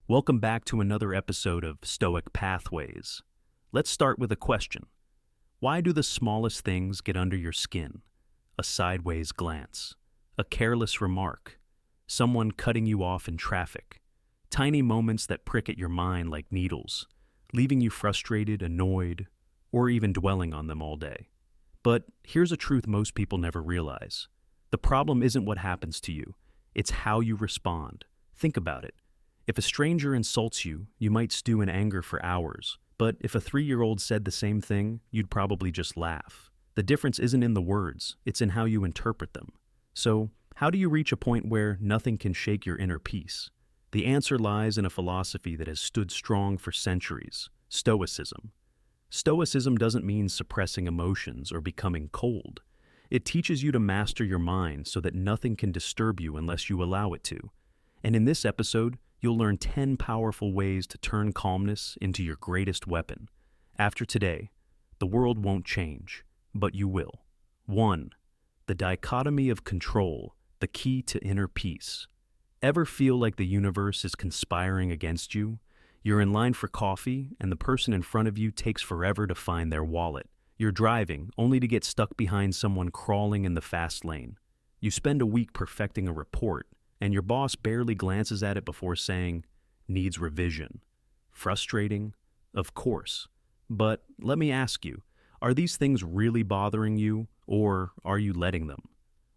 Welcome back to another episode of Stoic Pathways. Let's start with a question. Why do the smallest things get under your skin? A sideways glance, a careless remark, someone cutting you off in traffic, tiny moments that prick at your mind like needles, leaving you frustrated, annoyed, or even dwelling on them all day. But here's a truth most people never realize. The problem isn't what happens to you, it's how you respond. Think about it. If a stranger insults you, you might stew in anger for hours, but if a 3-year-old said the same thing, you'd probably just laugh. The difference isn't in the words, it's in how you interpret them. So, how do you reach a point where nothing can shake your inner peace? The answer lies in a philosophy that has stood strong for centuries, Stoicism. Stoicism doesn't mean suppressing emotions or becoming cold. It teaches you to master your mind so that nothing can disturb you unless you allow it to. And in this episode, you'll learn 10 powerful ways to turn calmness into your greatest weapon. After today, the world won't change, but you will. 1. The dichotomy of control, the key to inner peace. Ever feel like the universe is conspiring against you? You're in line for coffee, and the person in front of you takes forever to find their wallet. You're driving, only to get stuck behind someone crawling in the fast lane. You spend a week perfecting a report, and your boss barely glances at it before saying, "Needs revision." Frustrating? Of course. But let me ask you, are these things really bothering you, or are you letting them?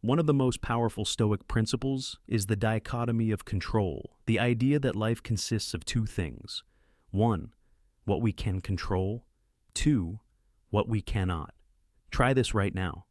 One of the most powerful Stoic principles is the dichotomy of control, the idea that life consists of two things. 1. What we can control. 2. What we cannot. Try this right now.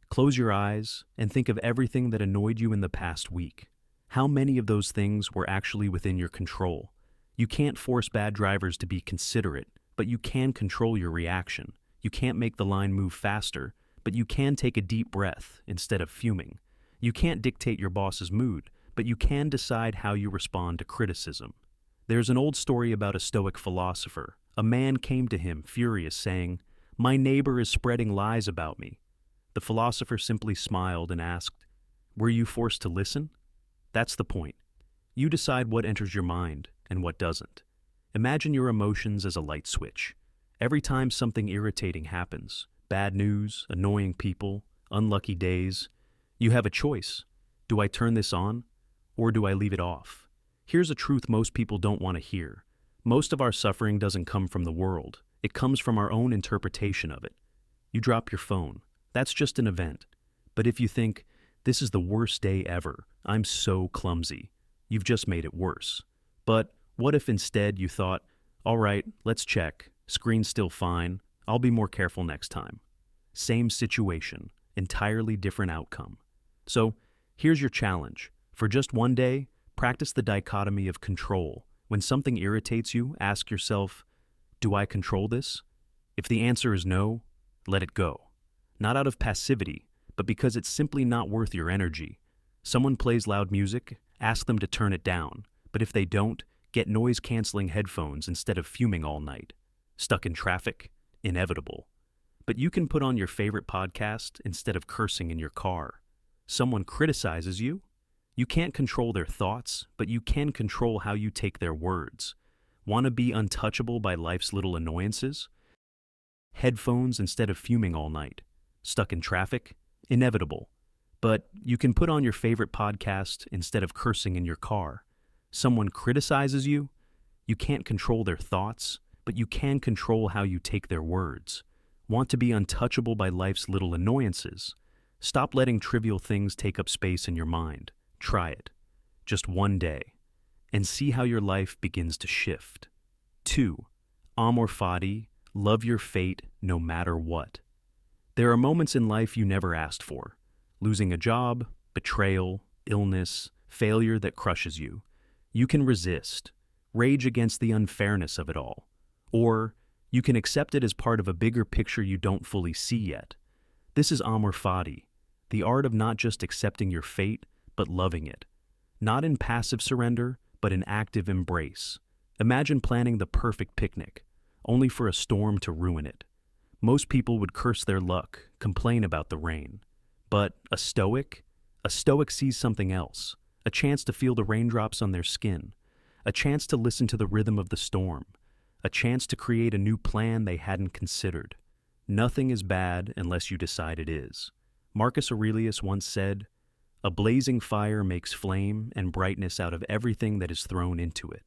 Close your eyes and think of everything that annoyed you in the past week. How many of those things were actually within your control? You can't force bad drivers to be considerate, but you can control your reaction. You can't make the line move faster, but you can take a deep breath instead of fuming. You can't dictate your boss's mood, but you can decide how you respond to criticism. There's an old story about a Stoic philosopher. A man came to him furious, saying, "My neighbor is spreading lies about me." The philosopher simply smiled and asked, "Were you forced to listen?" That's the point. You decide what enters your mind and what doesn't. Imagine your emotions as a light switch. Every time something irritating happens, bad news, annoying people, unlucky days, you have a choice. Do I turn this on, or do I leave it off? Here's a truth most people don't want to hear. Most of our suffering doesn't come from the world. It comes from our own interpretation of it. You drop your phone. That's just an event. But if you think, "This is the worst day ever, I'm so clumsy," you've just made it worse. But what if instead you thought, "All right, let's check. Screen's still fine. I'll be more careful next time." Same situation, entirely different outcome. So here's your challenge. For just one day, practice the dichotomy of control. When something irritates you, ask yourself, "Do I control this?" If the answer is no, let it go. Not out of passivity, but because it's simply not worth your energy. Someone plays loud music, ask them to turn it down, but if they don't, get noise-canceling headphones instead of fuming all night. Stuck in traffic? Inevitable. But you can put on your favorite podcast instead of cursing in your car. Someone criticizes you? You can't control their thoughts, but you can control how you take their words. Want to be untouchable by life's little annoyances? Headphones instead of fuming all night. Stuck in traffic? Inevitable. But you can put on your favorite podcast instead of cursing in your car. Someone criticizes you? You can't control their thoughts, but you can control how you take their words. Want to be untouchable by life's little annoyances? Stop letting trivial things take up space in your mind. Try it. Just one day. And see how your life begins to shift. 2. Amor fati, love your fate no matter what. There are moments in life you never asked for. Losing a job, betrayal, illness, failure that crushes you. You can resist, rage against the unfairness of it all. Or you can accept it as part of a bigger picture you don't fully see yet. This is amor fati, the art of not just accepting your fate, but loving it. Not in passive surrender, but in active embrace. Imagine planning the perfect picnic, only for a storm to ruin it. Most people would curse their luck, complain about the rain. But a Stoic sees something else, a chance to feel the raindrops on their skin, a chance to listen to the rhythm of the storm, a chance to create a new plan they hadn't considered. Nothing is bad unless you decide it is. Marcus Aurelius once said, "A blazing fire makes flame and brightness out of everything that is thrown into it."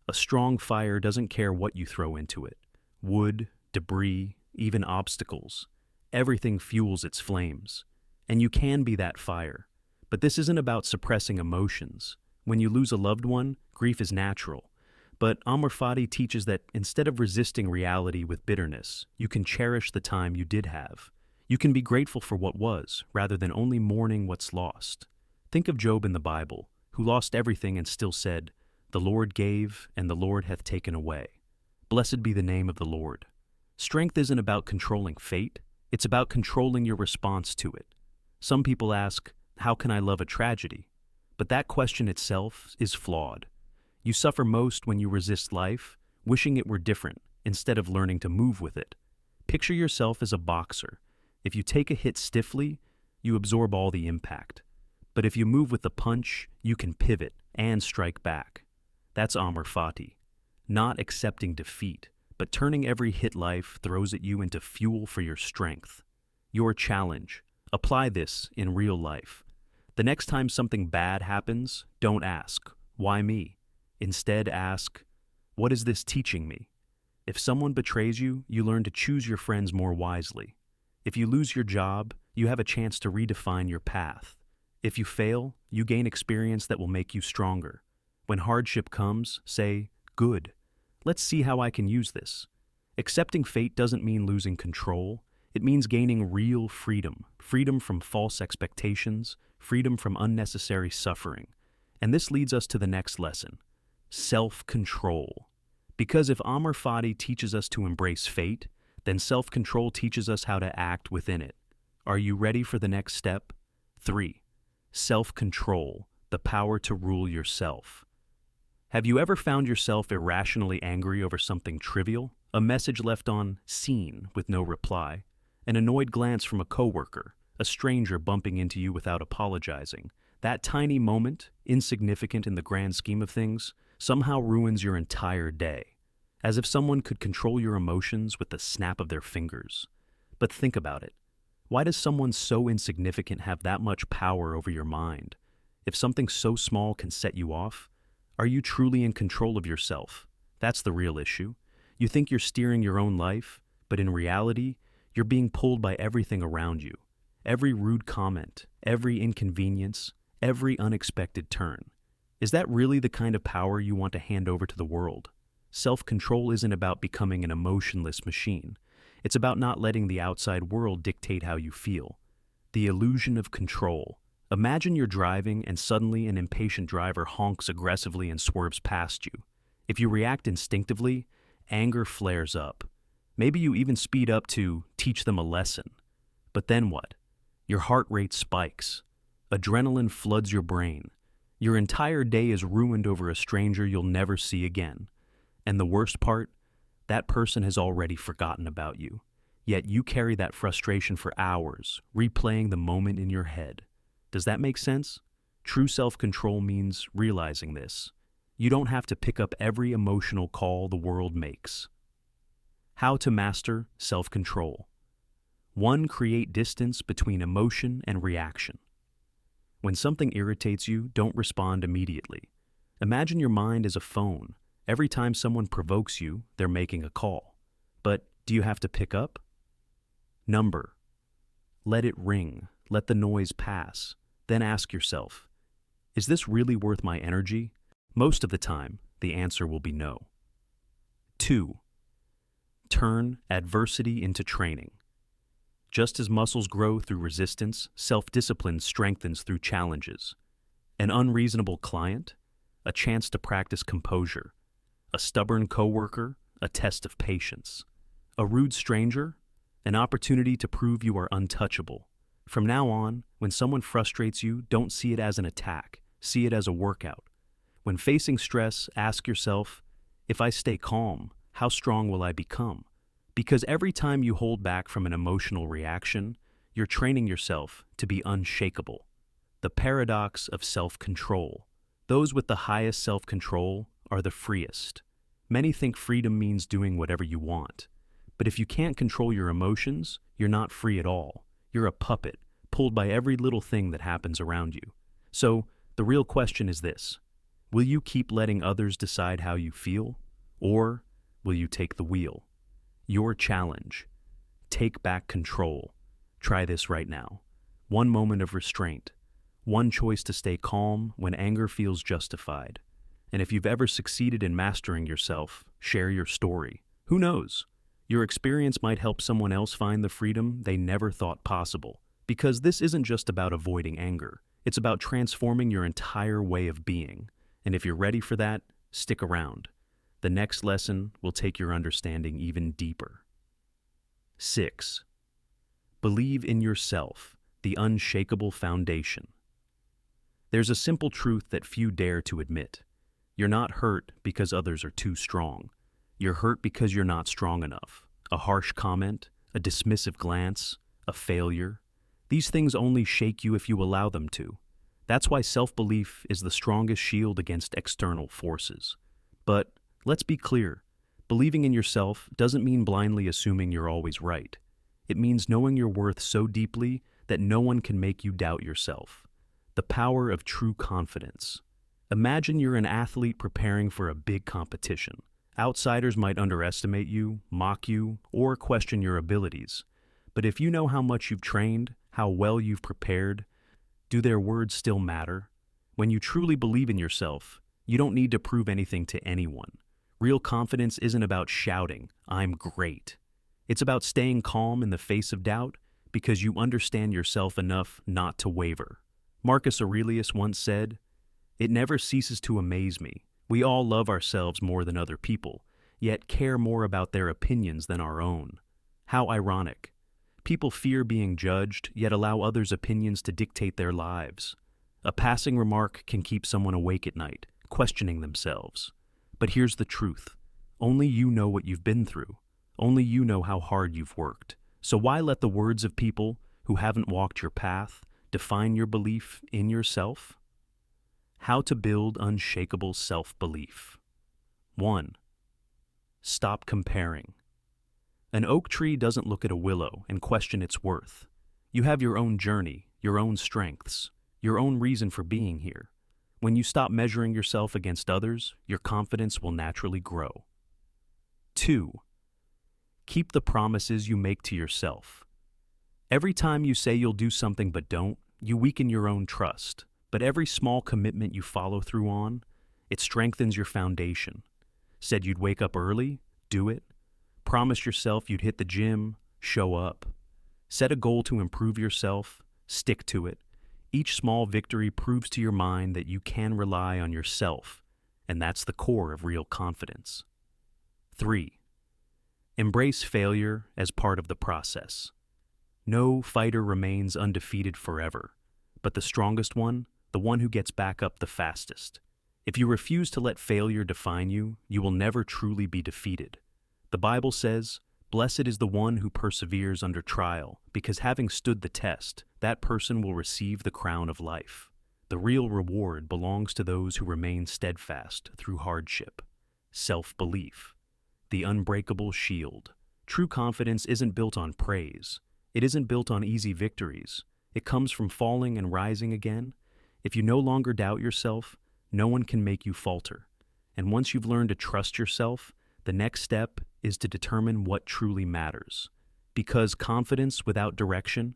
A strong fire doesn't care what you throw into it. Wood, debris, even obstacles. Everything fuels its flames. And you can be that fire. But this isn't about suppressing emotions. When you lose a loved one, grief is natural. But Amor Fati teaches that instead of resisting reality with bitterness, you can cherish the time you did have. You can be grateful for what was, rather than only mourning what's lost. Think of Job in the Bible, who lost everything and still said, "The Lord gave, and the Lord hath taken away. Blessed be the name of the Lord." Strength isn't about controlling fate, it's about controlling your response to it. Some people ask, "How can I love a tragedy?" But that question itself is flawed. You suffer most when you resist life, wishing it were different, instead of learning to move with it. Picture yourself as a boxer. If you take a hit stiffly, you absorb all the impact. But if you move with the punch, you can pivot and strike back. That's Amor Fati. Not accepting defeat, but turning every hit life throws at you into fuel for your strength. Your challenge. Apply this in real life. The next time something bad happens, don't ask, "Why me?" Instead ask, "What is this teaching me?" If someone betrays you, you learn to choose your friends more wisely. If you lose your job, you have a chance to redefine your path. If you fail, you gain experience that will make you stronger. When hardship comes, say, "Good. Let's see how I can use this." Accepting fate doesn't mean losing control. It means gaining real freedom. Freedom from false expectations, freedom from unnecessary suffering. And this leads us to the next lesson. Self-control. Because if Amor Fati teaches us to embrace fate, then self-control teaches us how to act within it. Are you ready for the next step? 3. Self-control, the power to rule yourself. Have you ever found yourself irrationally angry over something trivial? A message left on seen with no reply, an annoyed glance from a coworker, a stranger bumping into you without apologizing. That tiny moment, insignificant in the grand scheme of things, somehow ruins your entire day, as if someone could control your emotions with the snap of their fingers. But think about it. Why does someone so insignificant have that much power over your mind? If something so small can set you off, are you truly in control of yourself? That's the real issue. You think you're steering your own life, but in reality, you're being pulled by everything around you. Every rude comment, every inconvenience, every unexpected turn. Is that really the kind of power you want to hand over to the world? Self-control isn't about becoming an emotionless machine. It's about not letting the outside world dictate how you feel. The illusion of control. Imagine you're driving and suddenly an impatient driver honks aggressively and swerves past you. If you react instinctively, anger flares up. Maybe you even speed up to teach them a lesson. But then what? Your heart rate spikes. Adrenaline floods your brain. Your entire day is ruined over a stranger you'll never see again. And the worst part? That person has already forgotten about you. Yet you carry that frustration for hours, replaying the moment in your head. Does that make sense? True self-control means realizing this. You don't have to pick up every emotional call the world makes. How to master self-control. 1. Create distance between emotion and reaction. When something irritates you, don't respond immediately. Imagine your mind as a phone. Every time someone provokes you, they're making a call. But do you have to pick up? Number. Let it ring. Let the noise pass. Then ask yourself, is this really worth my energy? Most of the time, the answer will be no. 2. Turn adversity into training. Just as muscles grow through resistance, self-discipline strengthens through challenges. An unreasonable client, a chance to practice composure. A stubborn coworker, a test of patience. A rude stranger, an opportunity to prove you are untouchable. From now on, when someone frustrates you, don't see it as an attack. See it as a workout. When facing stress, ask yourself, if I stay calm, how strong will I become? Because every time you hold back from an emotional reaction, you're training yourself to be unshakable. The paradox of self-control. Those with the highest self-control are the freest. Many think freedom means doing whatever you want. But if you can't control your emotions, you're not free at all. You're a puppet, pulled by every little thing that happens around you. So, the real question is this: will you keep letting others decide how you feel? Or will you take the wheel? Your challenge: take back control. Try this right now. One moment of restraint. One choice to stay calm when anger feels justified. And if you've ever succeeded in mastering yourself, share your story. Who knows? Your experience might help someone else find the freedom they never thought possible. Because this isn't just about avoiding anger. It's about transforming your entire way of being. And if you're ready for that, stick around. The next lesson will take your understanding even deeper. 6. Believe in yourself, the unshakable foundation. There's a simple truth that few dare to admit. You're not hurt because others are too strong. You're hurt because you're not strong enough. A harsh comment, a dismissive glance, a failure. These things only shake you if you allow them to. That's why self-belief is the strongest shield against external forces. But let's be clear, believing in yourself doesn't mean blindly assuming you're always right. It means knowing your worth so deeply that no one can make you doubt yourself. The power of true confidence. Imagine you're an athlete preparing for a big competition. Outsiders might underestimate you, mock you, or question your abilities. But if you know how much you've trained, how well you've prepared, do their words still matter? When you truly believe in yourself, you don't need to prove anything to anyone. Real confidence isn't about shouting, "I'm great." It's about staying calm in the face of doubt because you understand yourself enough not to waver. Marcus Aurelius once said, "It never ceases to amaze me. We all love ourselves more than other people, yet care more about their opinions than our own." How ironic. People fear being judged, yet allow others' opinions to dictate their lives. A passing remark can keep someone awake at night, questioning themselves. But here's the truth. Only you know what you've been through. Only you know how hard you've worked. So why let the words of people who haven't walked your path define your belief in yourself? How to build unshakable self-belief. 1. Stop comparing. An oak tree doesn't look at a willow and question its worth. You have your own journey, your own strengths, your own reason for being here. When you stop measuring yourself against others, your confidence will naturally grow. 2. Keep the promises you make to yourself. Every time you say you'll do something but don't, you weaken your own trust. But every small commitment you follow through on, it strengthens your foundation. Said you'd wake up early? Do it. Promise yourself you'd hit the gym? Show up. Set a goal to improve yourself? Stick to it. Each small victory proves to your mind that you can rely on yourself, and that's the core of real confidence. 3. Embrace failure as part of the process. No fighter remains undefeated forever, but the strongest one, the one who gets back up the fastest. If you refuse to let failure define you, you will never truly be defeated. The Bible says, "Blessed is the one who perseveres under trial, because having stood the test, that person will receive the crown of life." The real reward belongs to those who remain steadfast through hardship. Self-belief. The unbreakable shield. True confidence isn't built on praise. It isn't built on easy victories. It comes from falling and rising again. If you no longer doubt yourself, no one can make you falter. And once you've learned to trust yourself, the next step is to determine what truly matters. Because confidence without direction,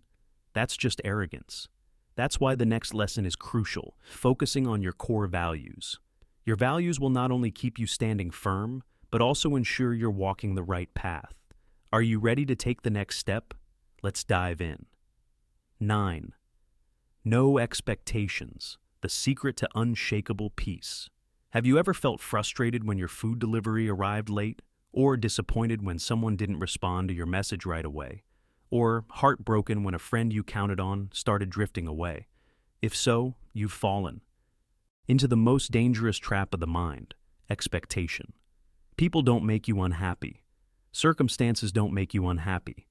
that's just arrogance. That's why the next lesson is crucial, focusing on your core values. Your values will not only keep you standing firm, but also ensure you're walking the right path. Are you ready to take the next step? Let's dive in. 9. No expectations, the secret to unshakable peace. Have you ever felt frustrated when your food delivery arrived late? Or disappointed when someone didn't respond to your message right away? Or heartbroken when a friend you counted on started drifting away? If so, you've fallen into the most dangerous trap of the mind, expectation. People don't make you unhappy. Circumstances don't make you unhappy.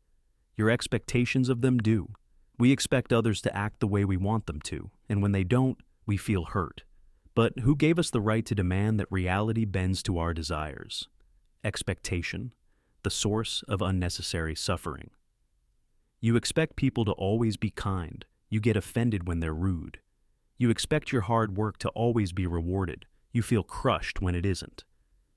Your expectations of them do. We expect others to act the way we want them to, and when they don't, we feel hurt. But who gave us the right to demand that reality bends to our desires? Expectation, the source of unnecessary suffering. You expect people to always be kind. You get offended when they're rude. You expect your hard work to always be rewarded. You feel crushed when it isn't.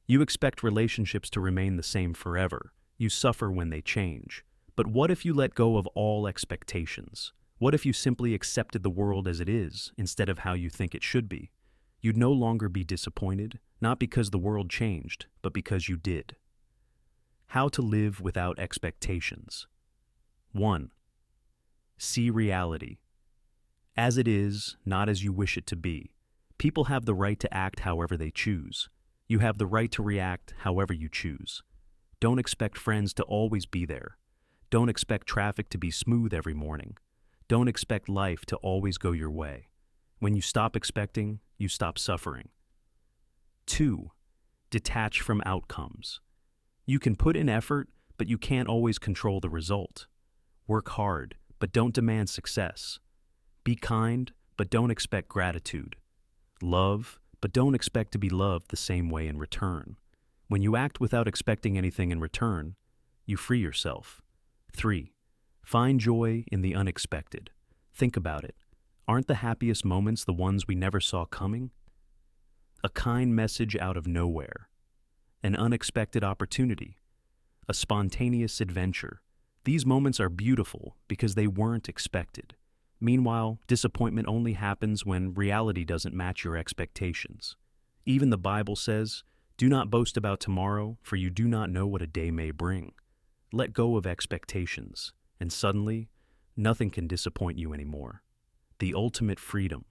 You expect relationships to remain the same forever. You suffer when they change. But what if you let go of all expectations? What if you simply accepted the world as it is instead of how you think it should be? You'd no longer be disappointed, not because the world changed, but because you did. How to live without expectations. 1. See reality. As it is, not as you wish it to be. People have the right to act however they choose. You have the right to react however you choose. Don't expect friends to always be there. Don't expect traffic to be smooth every morning. Don't expect life to always go your way. When you stop expecting, you stop suffering. 2. Detach from outcomes. You can put in effort, but you can't always control the result. Work hard, but don't demand success. Be kind, but don't expect gratitude. Love, but don't expect to be loved the same way in return. When you act without expecting anything in return, you free yourself. 3. Find joy in the unexpected. Think about it. Aren't the happiest moments the ones we never saw coming? A kind message out of nowhere. An unexpected opportunity. A spontaneous adventure. These moments are beautiful because they weren't expected. Meanwhile, disappointment only happens when reality doesn't match your expectations. Even the Bible says, "Do not boast about tomorrow, for you do not know what a day may bring." Let go of expectations, and suddenly, nothing can disappoint you anymore. The ultimate freedom.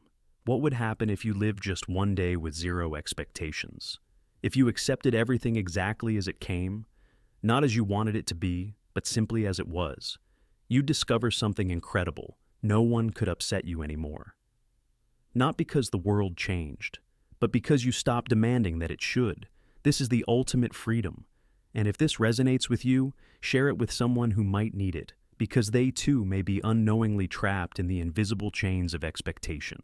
What would happen if you lived just one day with zero expectations? If you accepted everything exactly as it came, not as you wanted it to be, but simply as it was, you'd discover something incredible. No one could upset you anymore. Not because the world changed, but because you stopped demanding that it should. This is the ultimate freedom. And if this resonates with you, share it with someone who might need it, because they too may be unknowingly trapped in the invisible chains of expectation.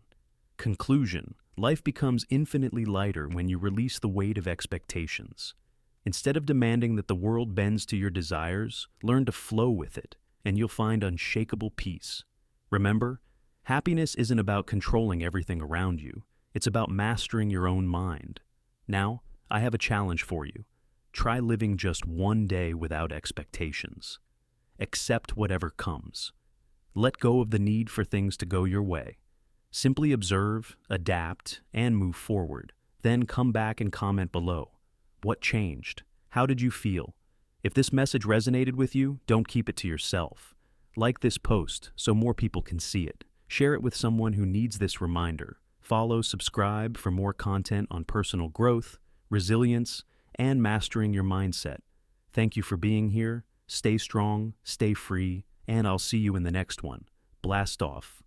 Conclusion: life becomes infinitely lighter when you release the weight of expectations. Instead of demanding that the world bends to your desires, learn to flow with it, and you'll find unshakable peace. Remember, happiness isn't about controlling everything around you. It's about mastering your own mind. Now, I have a challenge for you. Try living just one day without expectations. Accept whatever comes. Let go of the need for things to go your way. Simply observe, adapt, and move forward. Then come back and comment below. What changed? How did you feel? If this message resonated with you, don't keep it to yourself. Like this post so more people can see it. Share it with someone who needs this reminder. Follow, subscribe for more content on personal growth, resilience, and mastering your mindset. Thank you for being here. Stay strong, stay free, and I'll see you in the next one. Blast off.